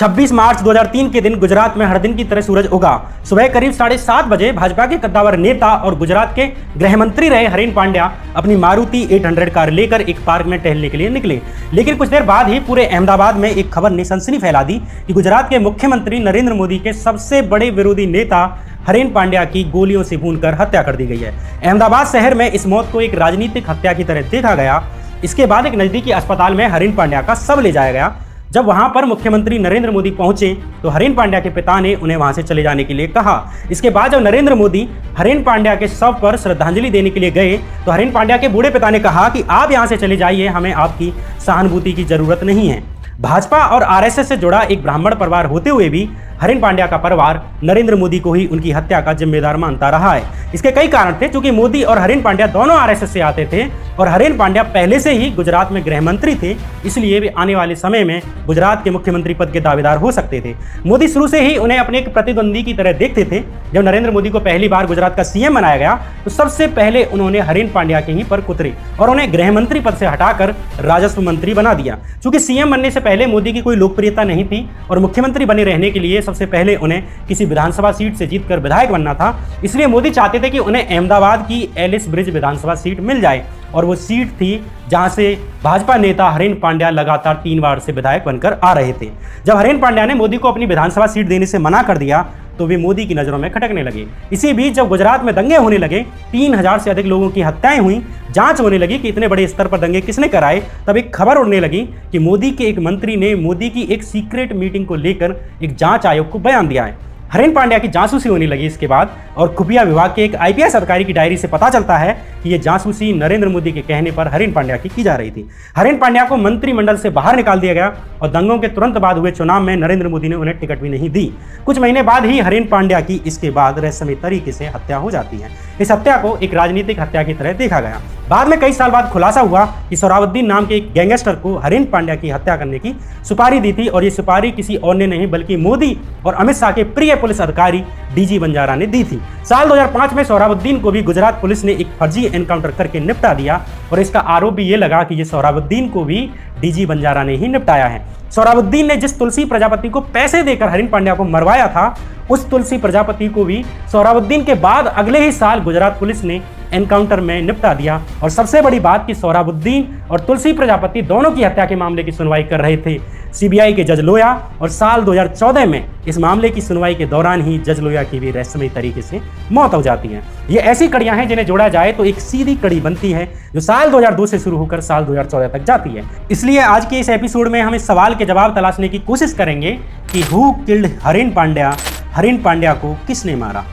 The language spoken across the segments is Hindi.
26 मार्च 2003 के दिन गुजरात में हर दिन की तरह सूरज उगा। सुबह करीब 7:30 बजे भाजपा के कद्दावर नेता और गुजरात के गृह मंत्री रहे हरेन पांड्या अपनी मारुति 800 कार लेकर एक पार्क में टहलने के लिए निकले। लेकिन कुछ देर बाद ही पूरे अहमदाबाद में एक खबर ने सनसनी फैला दी कि गुजरात के मुख्यमंत्री नरेंद्र मोदी के सबसे बड़े विरोधी नेता हरेन पांड्या की गोलियों से भूनकर हत्या कर दी गई है। अहमदाबाद शहर में इस मौत को एक राजनीतिक हत्या की तरह देखा गया। इसके बाद एक नजदीकी अस्पताल में हरेन पांड्या का शव ले जाया गया। जब वहां पर मुख्यमंत्री नरेंद्र मोदी पहुंचे तो हरेन पांड्या के पिता ने उन्हें वहां से चले जाने के लिए कहा। इसके बाद जब नरेंद्र मोदी हरेन पांड्या के शव पर श्रद्धांजलि देने के लिए गए तो हरेन पांड्या के बूढ़े पिता ने कहा कि आप यहां से चले जाइए, हमें आपकी सहानुभूति की जरूरत नहीं है। भाजपा और आरएसएस से जुड़ा एक ब्राह्मण परिवार होते हुए भी हरेन पांड्या का परिवार नरेंद्र मोदी को ही उनकी हत्या का जिम्मेदार मानता रहा है। इसके कई कारण थे, क्योंकि मोदी और हरेन पांड्या दोनों आरएसएस से आते थे और हरेन पांड्या पहले से ही गुजरात में गृह मंत्री थे, इसलिए वे आने वाले समय में गुजरात के मुख्यमंत्री पद के दावेदार हो सकते थे। मोदी शुरू से ही उन्हें अपने एक प्रतिद्वंदी की तरह देखते थे। जब नरेंद्र मोदी को पहली बार गुजरात का सीएम बनाया गया तो सबसे पहले उन्होंने हरेन पांड्या के ही पर कुतरे और उन्हें गृह मंत्री पद से हटाकर राजस्व मंत्री बना दिया। चूंकि सीएम बनने से पहले मोदी की कोई लोकप्रियता नहीं थी और मुख्यमंत्री बने रहने के लिए सबसे पहले उन्हें किसी विधानसभा सीट से जीतकर विधायक बनना था, इसलिए मोदी चाहते थे कि उन्हें अहमदाबाद की एलिस ब्रिज विधानसभा सीट मिल जाए और वो सीट थी जहां से भाजपा नेता हरेन पांड्या लगातार 3 बार से विधायक बनकर आ रहे थे। जब हरेन पांड्या ने मोदी को अपनी विधानसभा सीट देने से मना कर दिया तो वे मोदी की नजरों में खटकने लगे। इसी बीच जब गुजरात में दंगे होने लगे, 3000 से अधिक लोगों की हत्याएं हुई, जांच होने लगी कि इतने बड़े स्तर पर दंगे किसने कराए, तब एक खबर उड़ने लगी कि मोदी के एक मंत्री ने मोदी की एक सीक्रेट मीटिंग को लेकर एक जांच आयोग को बयान दिया है। हरेन पांड्या की जासूसी होने लगी इसके बाद, और खुफिया विभाग के एक आईपीएस अधिकारी की डायरी से पता चलता है कि यह जासूसी नरेंद्र मोदी के कहने पर हरेन पांड्या की जा रही थी। हरेन पांड्या को मंत्रिमंडल से बाहर निकाल दिया गया और दंगों के तुरंत बाद हुए चुनाव में नरेंद्र मोदी ने उन्हें टिकट भी नहीं दी। कुछ महीने बाद ही हरेन पांड्या की इसके बाद रहस्यमय तरीके से हत्या हो जाती है। इस हत्या को एक राजनीतिक हत्या की तरह देखा गया। बाद में कई साल बाद खुलासा हुआ कि सोहराबुद्दीन नाम के एक गैंगस्टर को हरेन पांड्या की हत्या करने की सुपारी दी थी और ये सुपारी किसी और ने नहीं बल्कि मोदी और अमित शाह के प्रिय पुलिस अधिकारी डीजी बंजारा ने दी थी। साल 2005 में सोहराबुद्दीन को भी गुजरात पुलिस ने एक फर्जी एनकाउंटर करके निपटा दिया और इसका आरोप भी ये लगा कि ये सोहराबुद्दीन को भी डीजी बंजारा ने ही निपटाया है। सोहराबुद्दीन ने जिस तुलसी प्रजापति को पैसे देकर हरेन पांड्या को मरवाया था, उस तुलसी प्रजापति को भी सोहराबुद्दीन के बाद अगले ही साल गुजरात पुलिस ने एनकाउंटर में निपटा दिया। और सबसे बड़ी बात कि सोहराबुद्दीन और तुलसी प्रजापति दोनों की हत्या के मामले की सुनवाई कर रहे थे सीबीआई के जज लोया, और साल 2014 में इस मामले की सुनवाई के दौरान ही जज लोया की भी रहस्यमय तरीके से मौत हो जाती है। ये ऐसी कड़ियां हैं जिन्हें जोड़ा जाए तो एक सीधी कड़ी बनती है जो साल 2002 से शुरू होकर साल 2014 तक जाती है। इसलिए आज के इस एपिसोड में हम इस सवाल के जवाब तलाशने की कोशिश करेंगे कि हु किल्ड हरेन पांड्या, हरेन पांड्या को किसने मारा।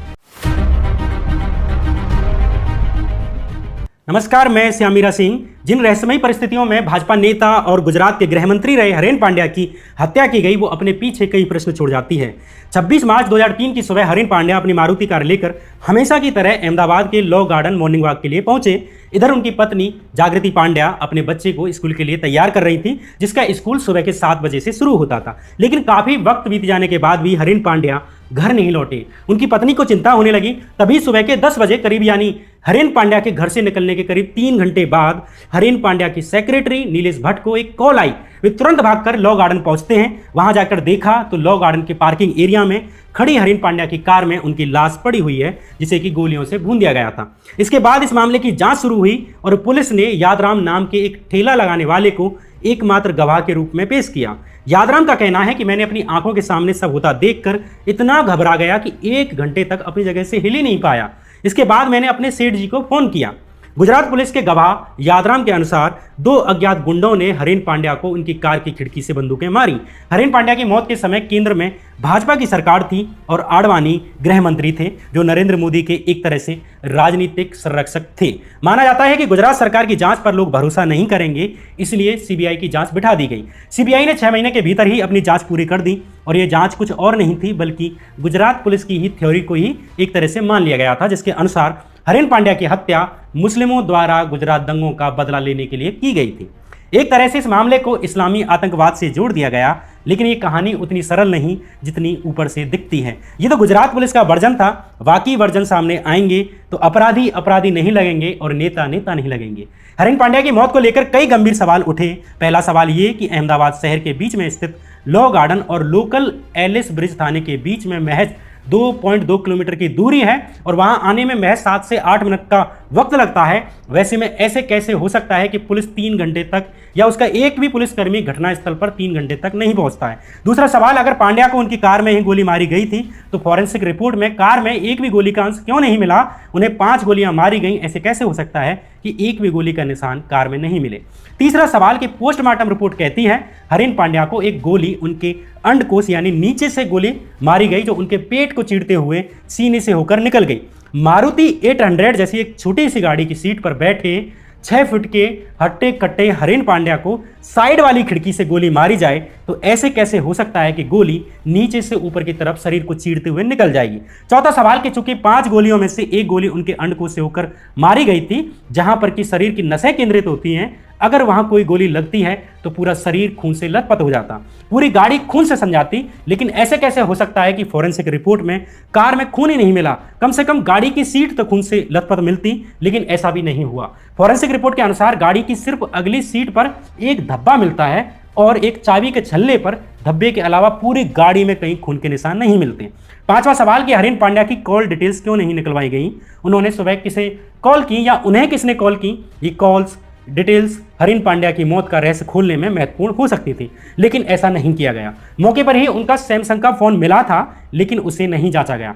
नमस्कार, मैं श्यामीरा सिंह। जिन रहस्यमयी परिस्थितियों में भाजपा नेता और गुजरात के गृह मंत्री रहे हरेन पांड्या की हत्या की गई, वो अपने पीछे कई प्रश्न छोड़ जाती है। 26 मार्च 2003 की सुबह हरेन पांड्या अपनी मारुति कार लेकर हमेशा की तरह अहमदाबाद के लॉ गार्डन मॉर्निंग वॉक के लिए पहुंचे। इधर उनकी पत्नी जागृति पांड्या अपने बच्चे को स्कूल के लिए तैयार कर रही थी, जिसका स्कूल सुबह के 7 बजे से शुरू होता था। लेकिन काफी वक्त बीत जाने के बाद भी हरेन पांड्या घर नहीं लौटे। उनकी पत्नी को चिंता होने लगी। तभी सुबह के 10 बजे करीब, यानी हरेन पांड्या के घर से निकलने के करीब 3 घंटे बाद, हरेन पांड्या की सेक्रेटरी नीलेश भट्ट को एक कॉल आई। वे तुरंत भागकर लॉ गार्डन पहुंचते हैं। वहां जाकर देखा तो लॉ गार्डन के पार्किंग एरिया में खड़ी हरेन पांड्या की कार में उनकी लाश पड़ी हुई है, जिसे कि गोलियों से भून दिया गया था। इसके बाद इस मामले की जांच शुरू हुई और पुलिस ने यादराम नाम के एक ठेला लगाने वाले को एकमात्र गवाह के रूप में पेश किया। यादराम का कहना है कि मैंने अपनी आंखों के सामने सब होता देखकर इतना घबरा गया कि 1 घंटे तक अपनी जगह से हिल ही नहीं पाया। इसके बाद मैंने अपने सेठ जी को फोन किया। गुजरात पुलिस के गवाह यादराम के अनुसार 2 अज्ञात गुंडों ने हरेन पांड्या को उनकी कार की खिड़की से बंदूकें मारी। हरेन पांड्या की मौत के समय केंद्र में भाजपा की सरकार थी और आडवाणी गृह मंत्री थे, जो नरेंद्र मोदी के एक तरह से राजनीतिक संरक्षक थे। माना जाता है कि गुजरात सरकार की जांच पर लोग भरोसा नहीं करेंगे, इसलिए सीबीआई की जांच बिठा दी गई। सीबीआई ने 6 महीने के भीतर ही अपनी जांच पूरी कर दी और यह जांच कुछ और नहीं थी बल्कि गुजरात पुलिस की ही थ्योरी को ही एक तरह से मान लिया गया था, जिसके अनुसार हरेन पांड्या की हत्या मुस्लिमों द्वारा गुजरात दंगों का बदला लेने के लिए की गई थी। एक तरह से इस मामले को इस्लामी आतंकवाद से जोड़ दिया गया, लेकिन ये कहानी उतनी सरल नहीं जितनी ऊपर से दिखती है। ये तो गुजरात पुलिस का वर्जन था। बाकी वर्जन सामने आएंगे तो अपराधी अपराधी नहीं लगेंगे और नेता नेता नहीं लगेंगे। हरेन पांड्या की मौत को लेकर कई गंभीर सवाल उठे। पहला सवाल ये कि अहमदाबाद शहर के बीच में स्थित लॉ गार्डन और लोकल एलिस ब्रिज थाने के बीच में महज 2.2 किलोमीटर की दूरी है और वहां आने में महज 7 से 8 मिनट का वक्त लगता है। वैसे में ऐसे कैसे हो सकता है कि पुलिस 3 घंटे तक या उसका एक भी पुलिसकर्मी घटनास्थल पर 3 घंटे तक नहीं पहुंचता है। दूसरा सवाल, अगर पांड्या को उनकी कार में ही गोली मारी गई थी तो फॉरेंसिक रिपोर्ट में कार में एक भी गोली का अंश क्यों नहीं मिला? उन्हें 5 गोलियां मारी गई, ऐसे कैसे हो सकता है कि एक भी गोली का निशान कार में नहीं मिले? तीसरा सवाल कि पोस्टमार्टम रिपोर्ट कहती है हरीन पांड्या को एक गोली उनके अंडकोश यानी नीचे से गोली मारी गई जो उनके पेट को चीरते हुए सीने से होकर निकल गई। मारुति 800 जैसी एक छोटी सी गाड़ी की सीट पर बैठे 6 फुट के हट्टे कट्टे हरीन पांड्या को साइड वाली खिड़की से गोली मारी जाए तो ऐसे कैसे हो सकता है कि गोली नीचे से ऊपर की तरफ शरीर को चीरते हुए निकल जाएगी? चौथा सवाल कि चूंकि 5 गोलियों में से एक गोली उनके अंडकोश से होकर मारी गई थी जहां पर कि शरीर की नसें केंद्रित होती हैं, अगर वहां कोई गोली लगती है तो पूरा शरीर खून से लथपथ हो जाता, पूरी गाड़ी खून से सन जाती। लेकिन ऐसे कैसे हो सकता है कि फॉरेंसिक रिपोर्ट में कार में खून ही नहीं मिला? कम से कम गाड़ी की सीट तो खून से लथपथ मिलती, लेकिन ऐसा भी नहीं हुआ। फॉरेंसिक रिपोर्ट के अनुसार गाड़ी की सिर्फ अगली सीट पर एक धब्बा मिलता है और एक चाबी के छल्ले पर धब्बे के अलावा पूरी गाड़ी में कहीं खून के निशान नहीं मिलते। पांचवा सवाल कि हरीन पांड्या की कॉल डिटेल्स क्यों नहीं निकलवाई गई? उन्होंने सुबह किसे कॉल की या उन्हें किसने कॉल की? ये कॉल्स डिटेल्स हरीन पांड्या की मौत का रहस्य खोलने में महत्वपूर्ण हो सकती थी, लेकिन ऐसा नहीं किया गया। मौके पर ही उनका सैमसंग का फोन मिला था, लेकिन उसे नहीं जांचा गया।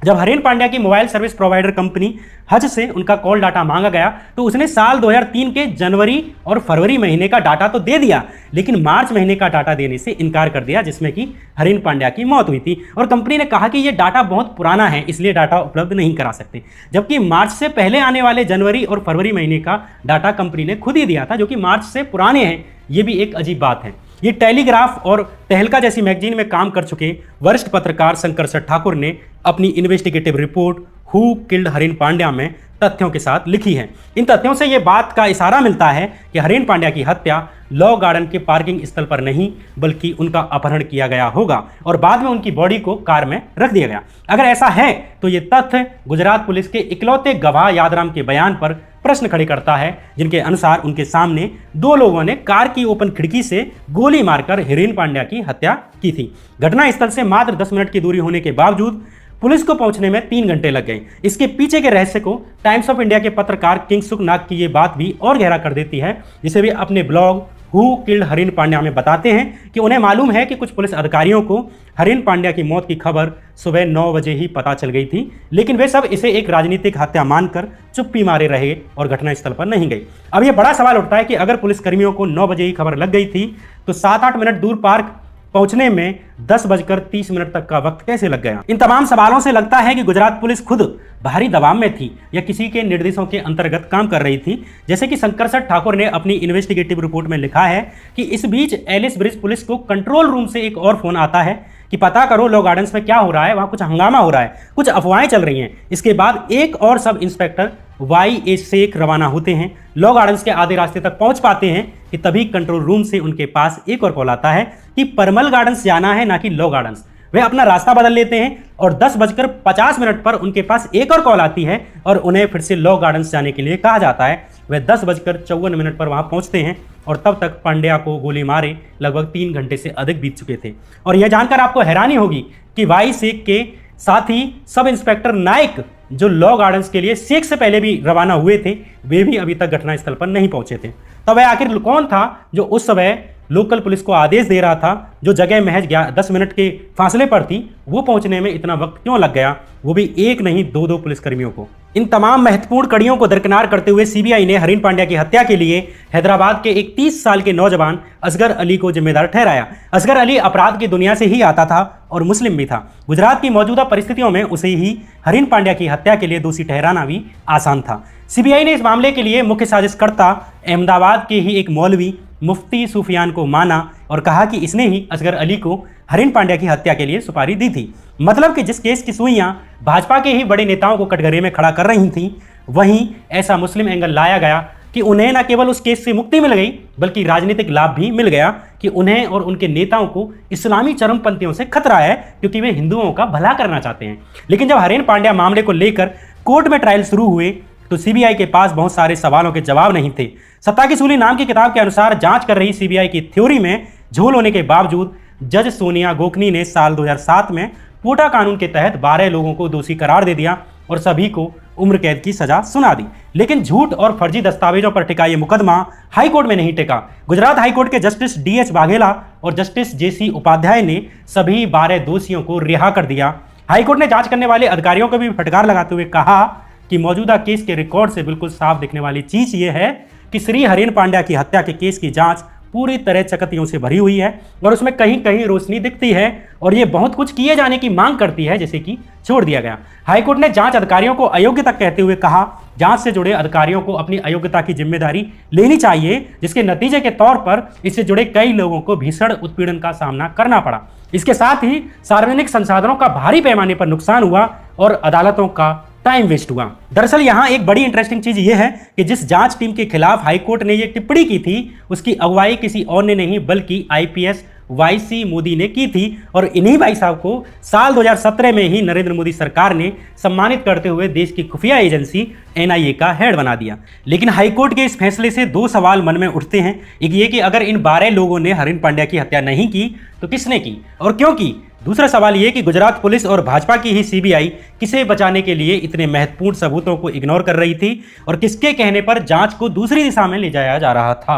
जब हरीन पांड्या की मोबाइल सर्विस प्रोवाइडर कंपनी हज से उनका कॉल डाटा मांगा गया तो उसने साल 2003 के जनवरी और फरवरी महीने का डाटा तो दे दिया, लेकिन मार्च महीने का डाटा देने से इनकार कर दिया जिसमें कि हरीन पांड्या की मौत हुई थी। और कंपनी ने कहा कि यह डाटा बहुत पुराना है, इसलिए डाटा उपलब्ध नहीं करा सकते। जबकि मार्च से पहले आने वाले जनवरी और फरवरी महीने का डाटा कंपनी ने खुद ही दिया था, जो कि मार्च से पुराने हैं। ये भी एक अजीब बात है। ये टेलीग्राफ और तहलका जैसी मैगजीन में काम कर चुके वरिष्ठ पत्रकार शंकर सर ठाकुर ने अपनी investigative report who killed Haren Pandya में तथ्यों के साथ लिखी है। इन तथ्यों से यह बात का इशारा मिलता है कि हरीन पांड्या की हत्या लॉ गार्डन के पार्किंग स्थल पर नहीं बल्कि उनका अपहरण किया गया होगा और बाद में उनकी बॉडी को कार में रख दिया गया। अगर ऐसा है तो ये तथ्य गुजरात पुलिस के इकलौते गवाह यादराम के बयान पर प्रश्न खड़े करता है, जिनके अनुसार उनके सामने 2 लोगों ने कार की ओपन खिड़की से गोली मारकर हरीन पांड्या की हत्या की थी। घटनास्थल से मात्र 10 मिनट की दूरी होने के बावजूद पुलिस को पहुंचने में 3 घंटे लग गए। इसके पीछे के रहस्य को टाइम्स ऑफ इंडिया के पत्रकार किंगसुक नाग की ये बात भी और गहरा कर देती है, जिसे वे अपने blog who killed Haren Pandya में बताते हैं कि उन्हें मालूम है कि कुछ पुलिस अधिकारियों को हरीन पांड्या की मौत की खबर सुबह 9 बजे ही पता चल गई थी, लेकिन वे सब इसे एक राजनीतिक हत्या मानकर चुप्पी मारे रहे और घटनास्थल पर नहीं गए। अब यह बड़ा सवाल उठता है कि अगर पुलिसकर्मियों को 9 बजे ही खबर लग गई थी तो 7-8 मिनट दूर पार्क पहुंचने में 10:30 तक का वक्त कैसे लग गया? इन तमाम सवालों से लगता है कि गुजरात पुलिस खुद भारी दबाव में थी या किसी के निर्देशों के अंतर्गत काम कर रही थी। जैसे कि शंकर सर ठाकुर ने अपनी इन्वेस्टिगेटिव रिपोर्ट में लिखा है कि इस बीच एलिस ब्रिज पुलिस को कंट्रोल रूम से एक और फोन आता है कि पता करो लॉ गार्डन्स में क्या हो रहा है, वहां कुछ हंगामा हो रहा है, कुछ अफवाहें चल रही हैं। इसके बाद एक और सब इंस्पेक्टर YA शेख रवाना होते हैं, लॉ गार्डन्स के आधे रास्ते तक पहुंच पाते हैं कि तभी कंट्रोल रूम से उनके पास एक और कॉल आता है कि परमल गार्डन्स जाना है, ना कि लॉ गार्डन्स। वे अपना रास्ता बदल लेते हैं और 10:50 पर उनके पास एक और कॉल आती है और उन्हें फिर से लॉ गार्डन्स जाने के लिए कहा जाता है। वे 10:54 पर वहां पहुंचते हैं और तब तक पांड्या को गोली मारे लगभग 3 घंटे से अधिक बीत चुके थे। और यह जानकर आपको हैरानी होगी कि वाई शेख के साथ ही सब इंस्पेक्टर नाइक जो लॉ गार्डन्स के लिए शेख से पहले भी रवाना हुए थे, वे भी अभी तक घटनास्थल पर नहीं पहुंचे थे। तब वह आखिर कौन था जो उस समय लोकल पुलिस को आदेश दे रहा था, जो जगह महज 10 मिनट के फासले पर थी, वो पहुंचने में इतना वक्त क्यों लग गया, वो भी एक नहीं 2-2 पुलिसकर्मियों को? इन तमाम महत्वपूर्ण कड़ियों को दरकिनार करते हुए सीबीआई ने हरीन पांड्या की हत्या के लिए हैदराबाद के एक 30 साल के नौजवान असगर अली को जिम्मेदार ठहराया। असगर अली अपराध की दुनिया से ही आता था और मुस्लिम भी था। गुजरात की मौजूदा परिस्थितियों में उसे ही हरीन पांड्या की हत्या के लिए दोषी ठहराना भी आसान था। सीबीआई ने इस मामले के लिए मुख्य साजिशकर्ता अहमदाबाद के ही एक मौलवी मुफ्ती सुफियान को माना और कहा कि इसने ही असगर अली को हरीन पांड्या की हत्या के लिए सुपारी दी थी। मतलब कि जिस केस की सुइयां भाजपा के ही बड़े नेताओं को कटघरे में खड़ा कर रही थी, वहीं ऐसा मुस्लिम एंगल लाया गया कि उन्हें न केवल उस केस से मुक्ति मिल गई बल्कि राजनीतिक लाभ भी मिल गया कि उन्हें और उनके नेताओं को इस्लामी चरमपंथियों से खतरा है, क्योंकि वे हिंदुओं का भला करना चाहते हैं। लेकिन जब हरीन पांड्या मामले को लेकर कोर्ट में ट्रायल शुरू हुए तो सीबीआई के पास बहुत सारे सवालों के जवाब नहीं थे। सत्ता की सूली नाम की किताब के अनुसार जांच कर रही सीबीआई की थ्योरी में झोल होने के बावजूद जज सोनिया गोखनी ने साल 2007 में पोटा कानून के तहत 12 लोगों को दोषी करार दे दिया और सभी को उम्र कैद की सजा सुना दी। लेकिन झूठ और फर्जी दस्तावेजों पर टिका यह मुकदमा हाई कोर्ट में नहीं टिका। गुजरात हाई कोर्ट के जस्टिस DH वाघेला और जस्टिस JC उपाध्याय ने सभी 12 दोषियों को रिहा कर दिया। हाई कोर्ट ने जांच करने वाले अधिकारियों को भी फटकार लगाते हुए कहा कि मौजूदा केस के रिकॉर्ड से बिल्कुल साफ दिखने वाली चीज ये है कि श्री हरेन पांड्या की हत्या के केस की जांच पूरी तरह चकत्तियों से भरी हुई है और उसमें कहीं कहीं रोशनी दिखती है और ये बहुत कुछ किए जाने की मांग करती है, जैसे कि छोड़ दिया गया। हाईकोर्ट ने जांच अधिकारियों को अयोग्य तक कहते हुए कहा जांच से जुड़े अधिकारियों को अपनी अयोग्यता की जिम्मेदारी लेनी चाहिए, जिसके नतीजे के तौर पर इससे जुड़े कई लोगों को भीषण उत्पीड़न का सामना करना पड़ा। इसके साथ ही सार्वजनिक संसाधनों का भारी पैमाने पर नुकसान हुआ और अदालतों का टाइम वेस्ट हुआ। दरअसल यहां एक बड़ी इंटरेस्टिंग चीज यह है कि जिस जांच टीम के खिलाफ हाईकोर्ट ने यह टिप्पणी की थी उसकी अगुवाई किसी और ने नहीं बल्कि IPS YC मोदी ने की थी और इन्हीं भाई साहब को साल 2017 में ही नरेंद्र मोदी सरकार ने सम्मानित करते हुए देश की खुफिया एजेंसी NIA का हेड बना दिया। लेकिन हाईकोर्ट के इस फैसले से दो सवाल मन में उठते हैं। एक ये कि अगर इन 12 लोगों ने हरेन पांड्या की हत्या नहीं की तो किसने की और क्यों की। दूसरा सवाल यह कि गुजरात पुलिस और भाजपा की ही CBI किसे बचाने के लिए इतने महत्वपूर्ण सबूतों को इग्नोर कर रही थी और किसके कहने पर जांच को दूसरी दिशा में ले जाया जा रहा था।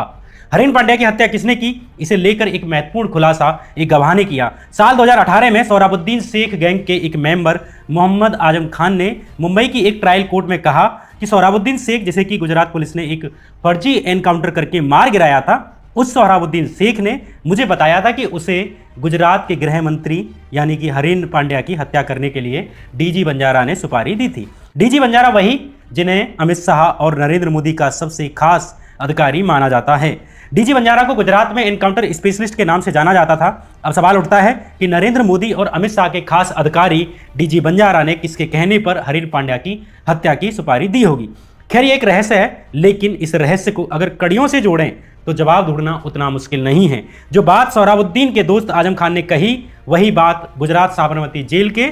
हरेन पांड्या की हत्या किसने की, इसे लेकर एक महत्वपूर्ण खुलासा एक गवाह ने किया। साल 2018 में सोहराबुद्दीन शेख गैंग के एक मेंबर मोहम्मद आजम खान ने मुंबई की एक ट्रायल कोर्ट में कहा कि सोहराबुद्दीन शेख, जिसे कि गुजरात पुलिस ने एक फर्जी एनकाउंटर करके मार गिराया था, उस सोहराबुद्दीन शेख ने मुझे बताया था कि उसे गुजरात के गृह मंत्री यानी कि हरेन पांड्या की हत्या करने के लिए DG बंजारा ने सुपारी दी थी। DG बंजारा वही जिन्हें अमित शाह और नरेंद्र मोदी का सबसे खास अधिकारी माना जाता है। DG बंजारा को गुजरात में एनकाउंटर स्पेशलिस्ट के नाम से जाना जाता था। अब सवाल उठता है कि नरेंद्र मोदी और अमित शाह के खास अधिकारी DG बंजारा ने किसके कहने पर हरेन पांड्या की हत्या की सुपारी दी होगी। खैर ये एक रहस्य है, लेकिन इस रहस्य को अगर कड़ियों से जोड़ें तो जवाब ढूंढना उतना मुश्किल नहीं है। जो बात सोहराबुद्दीन के दोस्त आजम खान ने कही वही बात गुजरात साबरमती जेल के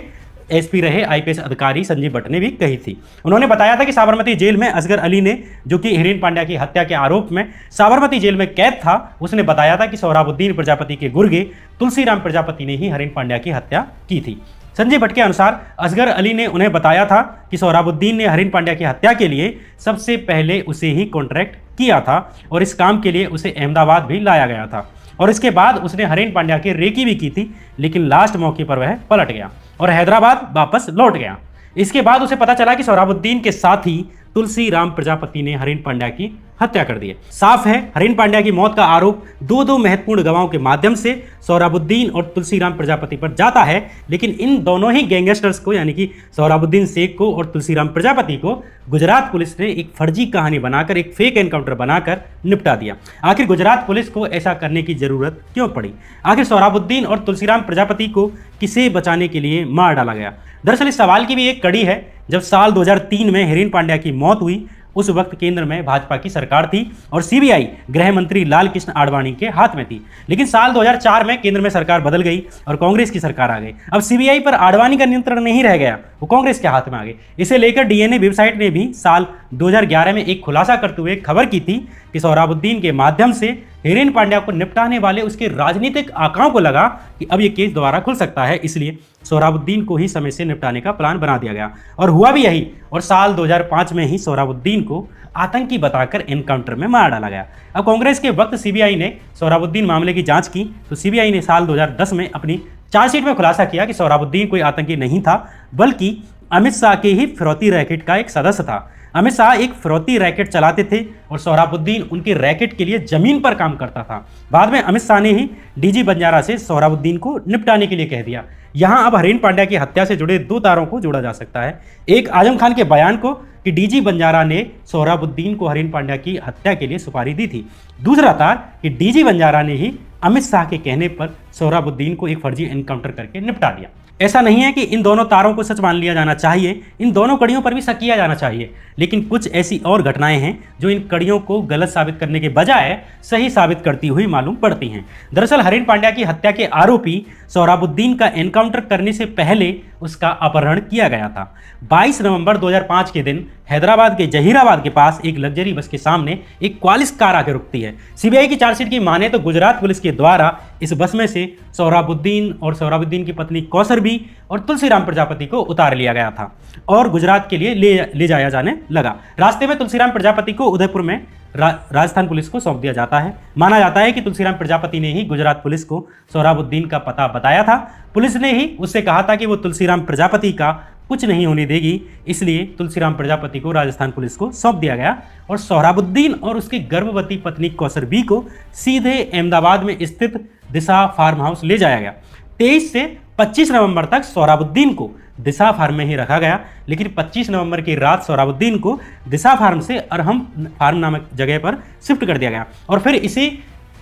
SP रहे IPS अधिकारी संजीव भट्ट ने भी कही थी। उन्होंने बताया था कि साबरमती जेल में असगर अली ने, जो कि हरेन पांड्या की हत्या के आरोप में साबरमती जेल में कैद था, उसने बताया था कि सोहराबुद्दीन प्रजापति के गुर्गे तुलसीराम प्रजापति ने ही हरेन पांड्या की हत्या की थी। संजय भट्ट के अनुसार असगर अली ने उन्हें बताया था कि सोहराबुद्दीन ने हरेन पांड्या की हत्या के लिए सबसे पहले उसे ही कॉन्ट्रैक्ट किया था और इस काम के लिए उसे अहमदाबाद भी लाया गया था और इसके बाद उसने हरेन पांड्या की रेकी भी की थी, लेकिन लास्ट मौके पर वह पलट गया और हैदराबाद वापस लौट गया। इसके बाद उसे पता चला कि सोहराबुद्दीन के साथी तुलसीराम प्रजापति ने हरेन पांड्या की हत्या कर दी है। साफ है हरेन पांड्या की मौत का आरोप दो महत्वपूर्ण गवाहों के माध्यम से सोहराबुद्दीन और तुलसीराम प्रजापति पर जाता है, लेकिन इन दोनों ही गैंगस्टर्स को यानी कि सोहराबुद्दीन शेख को और तुलसीराम प्रजापति को गुजरात पुलिस ने एक फर्जी कहानी बनाकर, एक फेक एनकाउंटर बनाकर निपटा दिया। आखिर गुजरात पुलिस को ऐसा करने की जरूरत क्यों पड़ी? आखिर सोहराबुद्दीन और तुलसीराम प्रजापति को किसे बचाने के लिए मार डाला गया? दरअसल इस सवाल की भी एक कड़ी है। जब साल 2003 में हरेन पांड्या की मौत हुई उस वक्त केंद्र में भाजपा की सरकार थी और CBI गृह मंत्री लाल कृष्ण आडवाणी के हाथ में थी। लेकिन साल 2004 में केंद्र में सरकार बदल गई और कांग्रेस की सरकार आ गई। अब CBI पर आडवाणी का नियंत्रण नहीं रह गया, वो कांग्रेस के हाथ में आ गई। इसे लेकर DNA वेबसाइट ने भी साल 2011 में एक खुलासा करते हुए खबर की थी कि सोहराबुद्दीन के माध्यम से हरेन पांड्या को निपटाने वाले उसके राजनीतिक आकाओं को लगा कि अब यह केस दोबारा खुल सकता है, इसलिए सोहराबुद्दीन को ही समय से निपटाने का प्लान बना दिया गया और हुआ भी यही। और साल 2005 में ही सोहराबुद्दीन को आतंकी बताकर एनकाउंटर में मार डाला गया। अब कांग्रेस के वक्त CBI ने सोहराबुद्दीन मामले की जांच की तो CBI ने साल 2010 में अपनी चार्जशीट में खुलासा किया कि सोहराबुद्दीन कोई आतंकी नहीं था, बल्कि अमित शाह के ही फिरौती रैकेट का एक सदस्य था। अमित शाह एक फिरौती रैकेट चलाते थे और सोहराबुद्दीन उनके रैकेट के लिए जमीन पर काम करता था। बाद में अमित शाह ने ही DG बंजारा से सोहराबुद्दीन को निपटाने के लिए कह दिया। यहां अब हरेन पांड्या की हत्या से जुड़े दो तारों को जोड़ा जा सकता है। एक आजम खान के बयान को कि DG बंजारा ने सोहराबुद्दीन को हरेन पांड्या की हत्या के लिए सुपारी दी थी। दूसरा तार कि DG बंजारा ने ही अमित शाह के कहने पर सोहराबुद्दीन को एक फर्जी एनकाउंटर करके निपटा दिया। ऐसा नहीं है कि इन दोनों तारों को सच मान लिया जाना चाहिए, इन दोनों कड़ियों पर भी शक किया जाना चाहिए, लेकिन कुछ ऐसी और घटनाएं हैं जो इन कड़ियों को गलत साबित करने के बजाय सही साबित करती हुई मालूम पड़ती हैं। दरअसल हरेन पांड्या की हत्या के आरोपी सोहराबुद्दीन का एनकाउंटर करने से पहले उसका अपहरण किया गया था। 22 नवंबर 2005 के दिन हैदराबाद के जहीराबाद के पास एक लग्जरी बस के सामने एक क्वालिस कार आकर रुकती है। CBI की चार्जशीट की माने तो गुजरात पुलिस की के द्वारा इस बस में से सोहराबुद्दीन और सोहराबुद्दीन की पत्नी कौसर बी और तुलसीराम प्रजापति को उतार लिया गया था और गुजरात के लिए ले जाया जाने लगा। रास्ते में तुलसीराम प्रजापति को उदयपुर में राजस्थान पुलिस को सौंप दिया जाता है। माना जाता है कि तुलसीराम प्रजापति ने ही गुजरात पुलिस को सोहराबुद्दीन का पता बताया था। पुलिस ने ही उससे कहा था कि वो तुलसीराम प्रजापति का कुछ नहीं होने देगी, इसलिए तुलसीराम प्रजापति को राजस्थान पुलिस को सौंप दिया गया और सोहराबुद्दीन और उसकी गर्भवती पत्नी कौसर बी को सीधे अहमदाबाद में स्थित दिशा फार्म हाउस ले जाया गया। 23 से 25 नवंबर तक सोहराबुद्दीन को दिशा फार्म में ही रखा गया, लेकिन 25 नवंबर की रात सोहराबुद्दीन को दिशा फार्म से अरहम फार्म नामक जगह पर शिफ्ट कर दिया गया और फिर इसी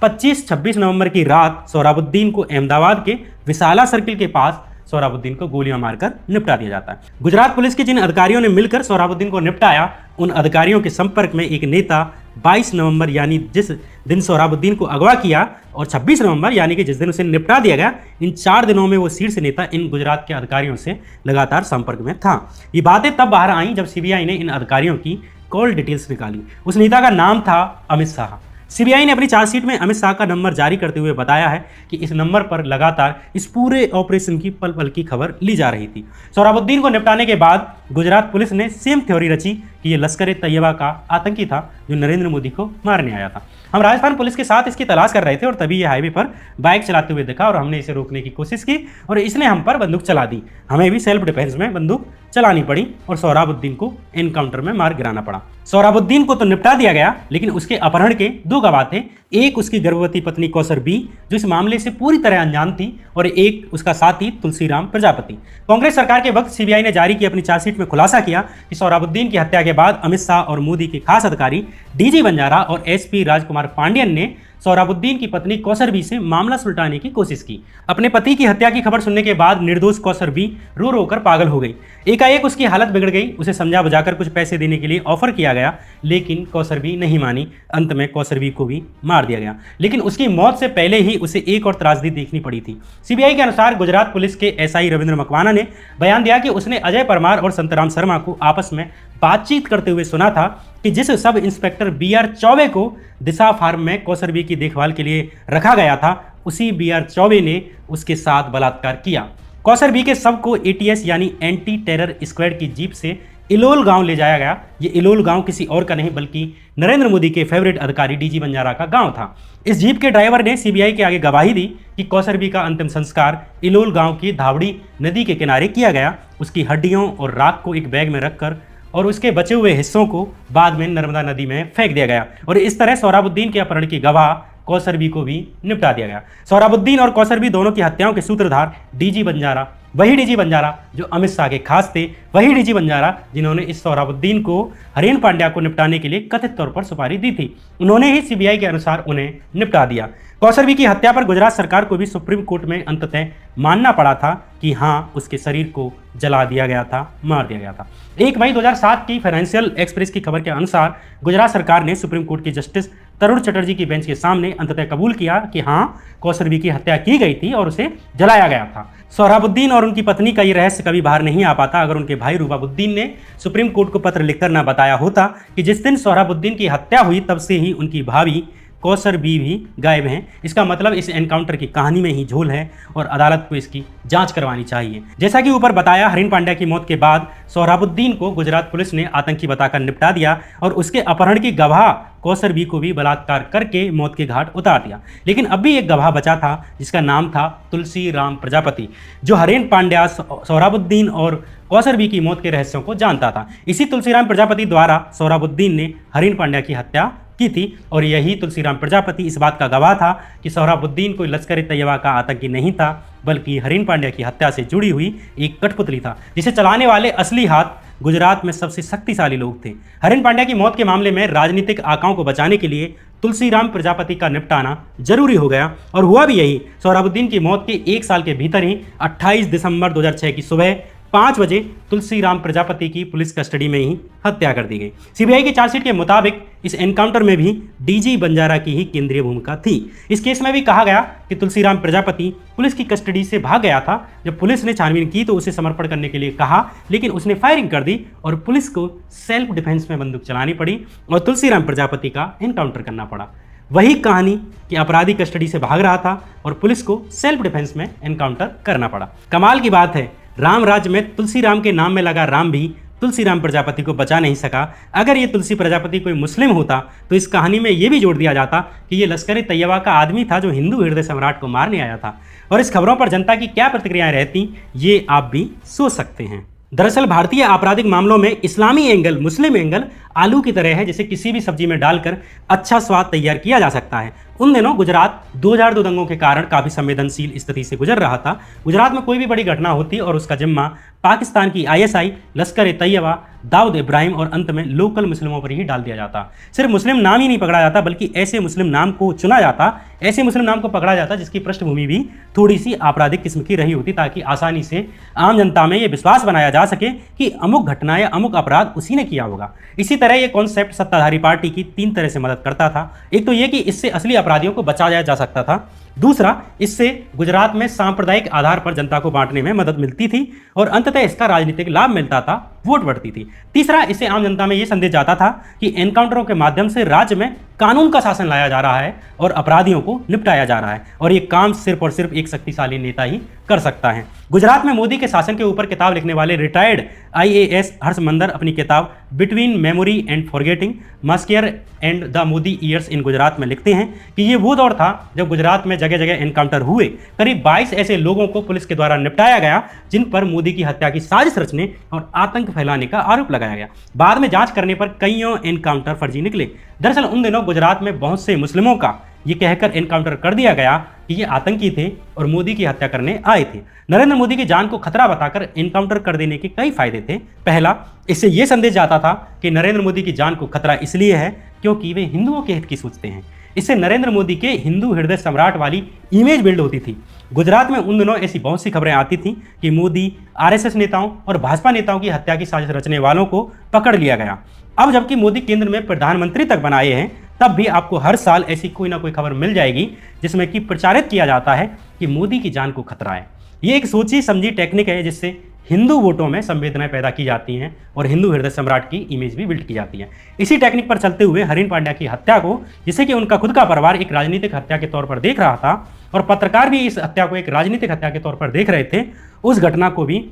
25-26 नवंबर की रात सोहराबुद्दीन को अहमदाबाद के विशाला सर्किल के पास सोहराबुद्दीन को गोलियां मारकर निपटा दिया जाता है। गुजरात पुलिस के जिन अधिकारियों ने मिलकर सोहराबुद्दीन को निपटाया, उन अधिकारियों के संपर्क में एक नेता 22 नवंबर यानी जिस दिन सोहराबुद्दीन को अगवा किया और 26 नवंबर यानी कि जिस दिन उसे निपटा दिया गया, इन 4 दिनों में वो शीर्ष नेता इन गुजरात के अधिकारियों से लगातार संपर्क में था। ये बातें तब बाहर आई जब सीबीआई ने इन अधिकारियों की कॉल डिटेल्स निकाली। उस नेता का नाम था अमित शाह। सीबीआई ने अपनी चार्जशीट में अमित शाह का नंबर जारी करते हुए बताया है कि इस नंबर पर लगातार इस पूरे ऑपरेशन की पल पल की खबर ली जा रही थी। सोहराबुद्दीन को निपटाने के बाद गुजरात पुलिस ने सेम थ्योरी रची कि ये लश्कर ए तैयबा का आतंकी था जो नरेंद्र मोदी को मारने आया था। हम राजस्थान पुलिस के साथ इसकी तलाश कर रहे थे और तभी ये हाईवे पर बाइक चलाते हुए देखा और हमने इसे रोकने की कोशिश की और इसने हम पर बंदूक चला दी। हमें भी सेल्फ डिफेंस में बंदूक चलानी पड़ी और सोहराबुद्दीन को एनकाउंटर में मार गिराना पड़ा। सोहराबुद्दीन को तो निपटा दिया गया, लेकिन उसके अपहरण के 2 गवाह थे। एक उसकी गर्भवती पत्नी कौसर बी जो इस मामले से पूरी तरह अनजान थी और एक उसका साथी तुलसीराम प्रजापति। कांग्रेस सरकार के वक्त सीबीआई ने जारी की अपनी चार्जशीट में खुलासा किया कि सोहराबुद्दीन की हत्या के बाद अमित शाह और मोदी के खास अधिकारी डीजी बंजारा और एसपी राजकुमार पांड्यन ने सोहराबुद्दीन की पत्नी कौसर बी से मामला सुलटाने की कोशिश की। अपने पति की हत्या की खबर सुनने के बाद निर्दोष कौसर बी रो रो कर पागल हो गई। एकाएक उसकी हालत बिगड़ गई। उसे समझा बुझाकर कुछ पैसे देने के लिए ऑफर किया गया, लेकिन कौसर बी नहीं मानी। अंत में कौसर बी को भी मार दिया गया, लेकिन उसकी मौत से पहले ही उसे एक और त्रासदी देखनी पड़ी थी। सीबीआई के अनुसार गुजरात पुलिस के एसआई रविंद्र मकवाना ने बयान दिया कि उसने अजय परमार और संतराम शर्मा को आपस में बातचीत करते हुए सुना था कि जिस सब इंस्पेक्टर बीआर चौबे को दिशा फार्म में कौसर बी की देखभाल के लिए रखा गया था, उसी बीआर चौबे ने उसके साथ बलात्कार किया। कौसर बी के शव को एटीएस यानी एंटी टेरर स्क्वाड की जीप से इलोल गांव ले जाया गया। ये इलोल गांव किसी और का नहीं बल्कि नरेंद्र मोदी के फेवरेट अधिकारी डीजी बंजारा का गांव था। इस जीप के ड्राइवर ने सीबीआई के आगे गवाही दी कि कौसर बी का अंतिम संस्कार इलोल गांव की धावड़ी नदी के किनारे किया गया। उसकी हड्डियों और राख को एक बैग में रखकर और उसके बचे हुए हिस्सों को बाद में नर्मदा नदी में फेंक दिया गया और इस तरह सोहराबुद्दीन के अपहरण की गवाह कौसर बी को भी निपटा दिया गया। सोहराबुद्दीन और कौसर बी दोनों की हत्याओं के सूत्रधार डीजी बंजारा, वही डीजी बंजारा जो अमित शाह के खास थे, वही डीजी बंजारा जिन्होंने इस सोहराबुद्दीन को हरेन पांड्या को निपटाने के लिए कथित तौर पर सुपारी दी थी, उन्होंने ही सीबीआई के अनुसार उन्हें निपटा दिया। कौसर बी की हत्या पर गुजरात सरकार को भी सुप्रीम कोर्ट में अंततः मानना पड़ा था कि हाँ, उसके शरीर को जला दिया गया था, मार दिया गया था। 1 मई 2007 की फाइनेंशियल एक्सप्रेस की खबर के अनुसार गुजरात सरकार ने सुप्रीम कोर्ट की जस्टिस तरुण चटर्जी की बेंच के सामने अंततः कबूल किया कि हाँ, कौसर बी की हत्या की गई थी और उसे जलाया गया था। सोहराबुद्दीन और उनकी पत्नी का ये रहस्य कभी बाहर नहीं आ पाता अगर उनके भाई रूबाबुद्दीन ने सुप्रीम कोर्ट को पत्र लिखकर ना बताया होता कि जिस दिन सोहराबुद्दीन की हत्या हुई तब से ही उनकी भाभी कौसर बी भी गायब हैं। इसका मतलब इस एनकाउंटर की कहानी में ही झोल है और अदालत को इसकी जांच करवानी चाहिए। जैसा कि ऊपर बताया, हरीन पांड्या की मौत के बाद सोहराबुद्दीन को गुजरात पुलिस ने आतंकी बताकर निपटा दिया और उसके अपहरण की गवाह कौसर बी को भी बलात्कार करके मौत के घाट उतार दिया। लेकिन अब भी एक गवाह बचा था जिसका नाम था तुलसीराम प्रजापति, जो हरेन पांड्या, सोहराबुद्दीन और कौसर बी की मौत के रहस्यों को जानता था। इसी तुलसीराम प्रजापति द्वारा सोहराबुद्दीन ने हरीन पांड्या की हत्या की थी और यही तुलसीराम प्रजापति इस बात का गवाह था कि सोहराबुद्दीन कोई लश्कर ए तैयबा का आतंकी नहीं था, बल्कि हरीन पांड्या की हत्या से जुड़ी हुई एक कठपुतली था, जिसे चलाने वाले असली हाथ गुजरात में सबसे शक्तिशाली लोग थे। हरीन पांड्या की मौत के मामले में राजनीतिक आकाओं को बचाने के लिए तुलसीराम प्रजापति का निपटाना जरूरी हो गया और हुआ भी यही। सोहराबुद्दीन की मौत के 1 साल के भीतर ही 28 दिसंबर 2006 की सुबह 5 बजे तुलसीराम प्रजापति की पुलिस कस्टडी में ही हत्या कर दी गई। सीबीआई की चार्जशीट के मुताबिक इस एनकाउंटर में भी डीजी बंजारा की ही केंद्रीय भूमिका थी। इस केस में भी कहा गया कि तुलसीराम प्रजापति पुलिस की कस्टडी से भाग गया था। जब पुलिस ने छानबीन की तो उसे समर्पण करने के लिए कहा, लेकिन उसने फायरिंग कर दी और पुलिस को सेल्फ डिफेंस में बंदूक चलानी पड़ी और तुलसीराम प्रजापति का एनकाउंटर करना पड़ा। वही कहानी कि अपराधी कस्टडी से भाग रहा था और पुलिस को सेल्फ डिफेंस में एनकाउंटर करना पड़ा। कमाल की बात है, राम राज्य में तुलसी राम के नाम में लगा राम भी तुलसी राम प्रजापति को बचा नहीं सका। अगर ये तुलसी प्रजापति कोई मुस्लिम होता तो इस कहानी में ये भी जोड़ दिया जाता कि ये लश्कर तैयबा का आदमी था जो हिंदू हृदय सम्राट को मारने आया था। और इस खबरों पर जनता की क्या प्रतिक्रियाएं रहती, ये आप भी सोच सकते हैं। दरअसल भारतीय आपराधिक मामलों में इस्लामी एंगल, मुस्लिम एंगल आलू की तरह है जिसे किसी भी सब्जी में डालकर अच्छा स्वाद तैयार किया जा सकता है। उन दिनों गुजरात 2002 दंगों के कारण काफ़ी संवेदनशील स्थिति से गुजर रहा था। गुजरात में कोई भी बड़ी घटना होती और उसका जिम्मा पाकिस्तान की ISI, लश्कर तैयबा, दाऊद इब्राहिम और अंत में लोकल मुस्लिमों पर ही डाल दिया जाता। सिर्फ मुस्लिम नाम ही नहीं पकड़ा जाता बल्कि ऐसे मुस्लिम नाम को चुना जाता, ऐसे मुस्लिम नाम को पकड़ा जाता जिसकी पृष्ठभूमि भी थोड़ी सी आपराधिक किस्म की रही होती, ताकि आसानी से आम जनता में ये विश्वास बनाया जा सके कि अमुक घटना या अमुक अपराध उसी ने किया होगा। इसी तरह ये कॉन्सेप्ट सत्ताधारी पार्टी की 3 तरह से मदद करता था। एक तो ये कि इससे असली अपराधियों को बचाया जा सकता था। दूसरा, इससे गुजरात में सांप्रदायिक आधार पर जनता को बांटने में मदद मिलती थी और अंततः इसका राजनीतिक लाभ मिलता था, वोट बढ़ती थी। तीसरा, इससे आम जनता में यह संदेश जाता था कि एनकाउंटरों के माध्यम से राज्य में कानून का शासन लाया जा रहा है और अपराधियों को निपटाया जा रहा है और ये काम सिर्फ और सिर्फ एक शक्तिशाली नेता ही कर सकता है। गुजरात में मोदी के शासन के ऊपर किताब लिखने वाले रिटायर्ड IAS हर्ष मंदर अपनी किताब between memory and forgetting, massacre and the Modi years in Gujarat में लिखते हैं कि ये वो दौर था जब गुजरात में जगह जगह एनकाउंटर हुए। करीब 22 ऐसे लोगों को पुलिस के द्वारा निपटाया गया जिन पर मोदी की हत्या की साजिश रचने और आतंक फैलाने का आरोप लगाया गया। बाद में जांच करने पर कईयों एनकाउंटर फर्जी निकले। दरअसल उन दिनों गुजरात में बहुत से मुस्लिमों का ये कहकर एनकाउंटर कर दिया गया कि ये आतंकी थे और मोदी की हत्या करने आए थे। नरेंद्र मोदी की जान को खतरा बताकर एनकाउंटर कर देने के कई फायदे थे। पहला, इससे यह संदेश जाता था कि नरेंद्र मोदी की जान को खतरा इसलिए है क्योंकि वे हिंदुओं के हित की सोचते हैं। इससे नरेंद्र मोदी के हिंदू हृदय सम्राट वाली इमेज बिल्ड होती थी। गुजरात में उन दिनों ऐसी बहुत सी खबरें आती थीं कि मोदी, RSS नेताओं और भाजपा नेताओं की हत्या की साजिश रचने वालों को पकड़ लिया गया। अब जबकि मोदी केंद्र में प्रधानमंत्री तक बनाए हैं, तब भी आपको हर साल ऐसी कोई ना कोई खबर मिल जाएगी जिसमें कि प्रचारित किया जाता है कि मोदी की जान को खतरा है। ये एक सोची समझी टेक्निक है जिससे हिंदू वोटों में संवेदनाएं पैदा की जाती हैं और हिंदू हृदय सम्राट की इमेज भी बिल्ड की जाती है। इसी टेक्निक पर चलते हुए हरीन पांड्या की हत्या को, जिसे कि उनका खुद का परिवार एक राजनीतिक हत्या के तौर पर देख रहा था और पत्रकार भी इस हत्या को एक राजनीतिक हत्या के तौर पर देख रहे थे, उस घटना को भी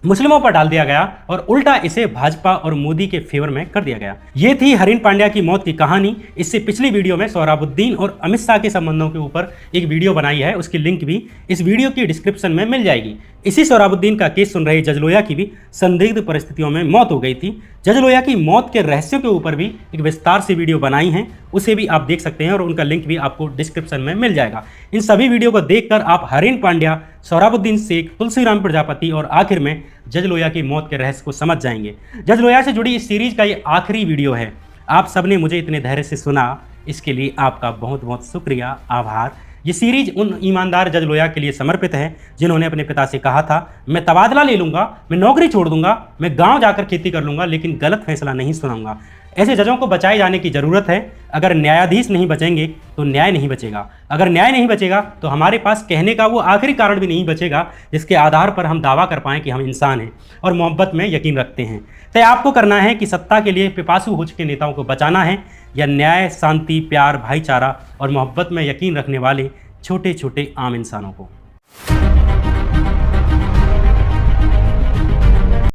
मुस्लिमों पर डाल दिया गया और उल्टा इसे भाजपा और मोदी के फेवर में कर दिया गया। ये थी हरीन पांड्या की मौत की कहानी। इससे पिछली वीडियो में सोहराबुद्दीन और अमित शाह के संबंधों के ऊपर एक वीडियो बनाई है, उसकी लिंक भी इस वीडियो की डिस्क्रिप्शन में मिल जाएगी। इसी सोहराबुद्दीन का केस सुन रहे जज लोया की भी संदिग्ध परिस्थितियों में मौत हो गई थी। जज लोया की मौत के रहस्यों के ऊपर भी एक विस्तार से वीडियो बनाई है, उसे भी आप देख सकते हैं और उनका लिंक भी आपको डिस्क्रिप्शन में मिल जाएगा। इन सभी वीडियो को देखकर आप हरीन पांड्या, सोहराबुद्दीन शेख, तुलसी राम प्रजापति और आखिर में जज लोया की मौत के रहस्य को समझ जाएंगे। जज लोया से जुड़ी इस सीरीज का ये आखिरी वीडियो है। आप सबने मुझे इतने धैर्य से सुना, इसके लिए आपका बहुत बहुत शुक्रिया, आभार। ये सीरीज उन ईमानदार जज लोया के लिए समर्पित है जिन्होंने अपने पिता से कहा था, मैं तबादला ले लूंगा, मैं नौकरी छोड़ दूंगा, मैं गांव जाकर खेती कर लूंगा, लेकिन गलत फैसला नहीं सुनाऊंगा। ऐसे जजों को बचाए जाने की ज़रूरत है। अगर न्यायाधीश नहीं बचेंगे तो न्याय नहीं बचेगा। अगर न्याय नहीं बचेगा तो हमारे पास कहने का वो आखिरी कारण भी नहीं बचेगा जिसके आधार पर हम दावा कर पाएँ कि हम इंसान हैं और मोहब्बत में यकीन रखते हैं। तय आपको करना है कि सत्ता के लिए पिपासु हो चुके नेताओं को बचाना है या न्याय, शांति, प्यार, भाईचारा और मोहब्बत में यकीन रखने वाले छोटे छोटे आम इंसानों को।